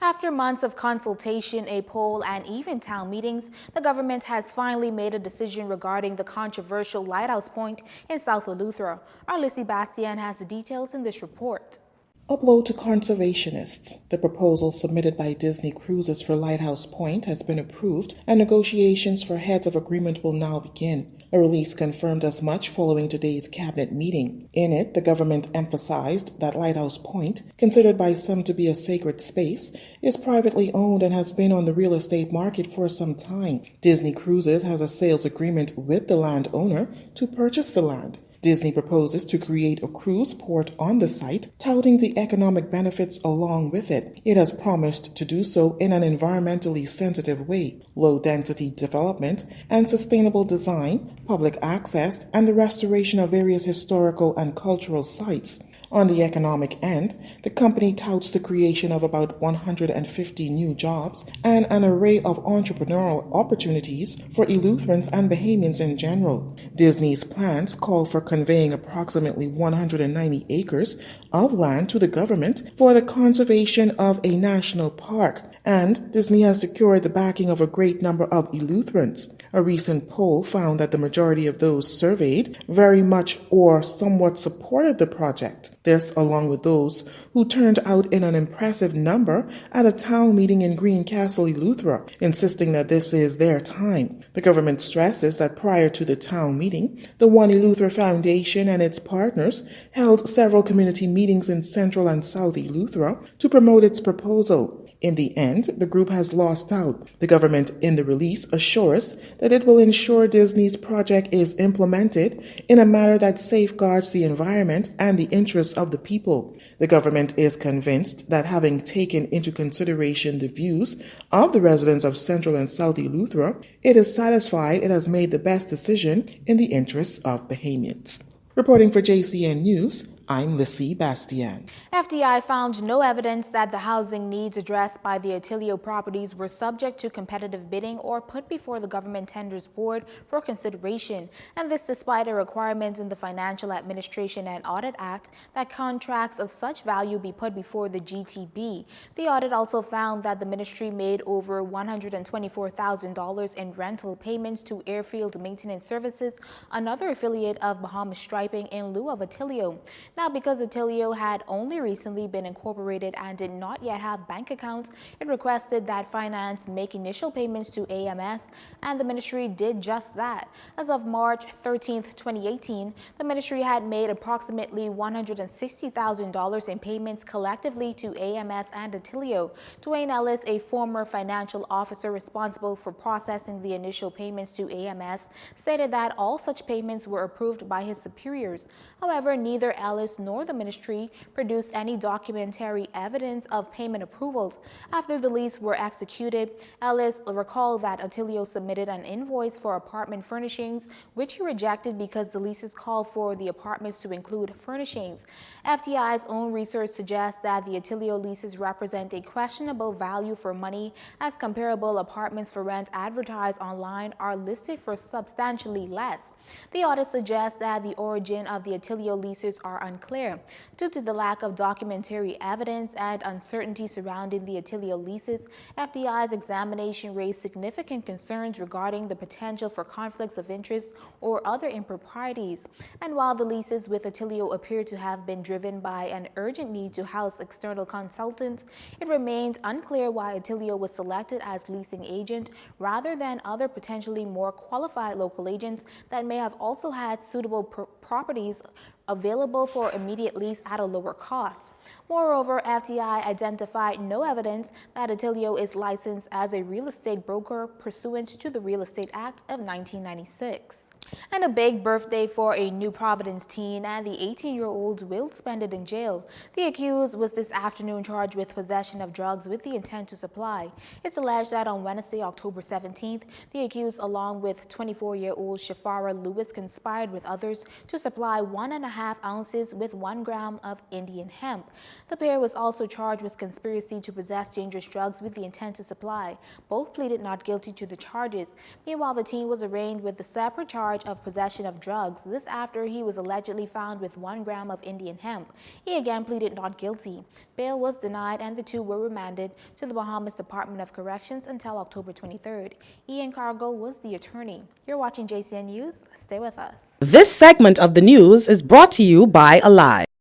After months of consultation, a poll, and even town meetings, the government has finally made a decision regarding the controversial lighthouse point in South Eleuthera. Our Lissy Bastien has the details in this report. A blow to conservationists. The proposal submitted by Disney Cruises for Lighthouse Point has been approved, and negotiations for heads of agreement will now begin. A release confirmed as much following today's cabinet meeting. In it, the government emphasized that Lighthouse Point, considered by some to be a sacred space, is privately owned and has been on the real estate market for some time. Disney Cruises has a sales agreement with the landowner to purchase the land. Disney proposes to create a cruise port on the site, touting the economic benefits along with it. It has promised to do so in an environmentally sensitive way, low-density development and sustainable design, public access, and the restoration of various historical and cultural sites. On the economic end, the company touts the creation of about 150 new jobs and an array of entrepreneurial opportunities for Eleutherans and Bahamians in general. Disney's plans call for conveying approximately 190 acres of land to the government for the conservation of a national park, and Disney has secured the backing of a great number of Eleutherans. A recent poll found that the majority of those surveyed very much or somewhat supported the project. This, along with those who turned out in an impressive number at a town meeting in Greencastle, Eleuthera, insisting that this is their time. The government stresses that prior to the town meeting, the One Eleuthera Foundation and its partners held several community meetings in Central and South Eleuthera to promote its proposal. In the end, the group has lost out. The government in the release assures that it will ensure Disney's project is implemented in a manner that safeguards the environment and the interests of the people. The government is convinced that having taken into consideration the views of the residents of Central and South Eleuthera, it is satisfied it has made the best decision in the interests of Bahamians. Reporting for JCN News, I'm Lissy Bastien. FDI found no evidence that the housing needs addressed by the Attilio properties were subject to competitive bidding or put before the Government Tenders Board for consideration, and this despite a requirement in the Financial Administration and Audit Act that contracts of such value be put before the GTB. The audit also found that the ministry made over $124,000 in rental payments to Airfield Maintenance Services, another affiliate of Bahamas Striping, in lieu of Attilio. Now, because Attilio had only recently been incorporated and did not yet have bank accounts, it requested that finance make initial payments to AMS, and the ministry did just that. As of March 13th, 2018, the ministry had made approximately $160,000 in payments collectively to AMS and Attilio. Dwayne Ellis, a former financial officer responsible for processing the initial payments to AMS, stated that all such payments were approved by his superiors. However, neither Ellis nor the ministry produced any documentary evidence of payment approvals. After the lease were executed, Ellis recalled that Attilio submitted an invoice for apartment furnishings, which he rejected because the leases called for the apartments to include furnishings. FDI's own research suggests that the Attilio leases represent a questionable value for money, as comparable apartments for rent advertised online are listed for substantially less. The audit suggests that the origin of the Attilio leases are unclear. Due to the lack of documentary evidence and uncertainty surrounding the Attilio leases, FDI's examination raised significant concerns regarding the potential for conflicts of interest or other improprieties. And while the leases with Attilio appear to have been driven by an urgent need to house external consultants, it remains unclear why Attilio was selected as leasing agent rather than other potentially more qualified local agents that may have also had suitable properties available for immediate lease at a lower cost. Moreover, FDI identified no evidence that Attilio is licensed as a real estate broker pursuant to the Real Estate Act of 1996. And a big birthday for a New Providence teen, and the 18-year-old will spend it in jail. The accused was this afternoon charged with possession of drugs with the intent to supply. It's alleged that on Wednesday, October 17th, the accused, along with 24-year-old Shafara Lewis, conspired with others to supply 1.5 ounces with 1 gram of Indian hemp. The pair was also charged with conspiracy to possess dangerous drugs with the intent to supply. Both pleaded not guilty to the charges. Meanwhile, the teen was arraigned with the separate charge charge of possession of drugs. This after he was allegedly found with 1 gram of Indian hemp. He again pleaded not guilty. Bail was denied and the two were remanded to the Bahamas Department of Corrections until October 23rd. Ian Cargill was the attorney. You're watching JCN News. Stay with us. This segment of the news is brought to you by Alive.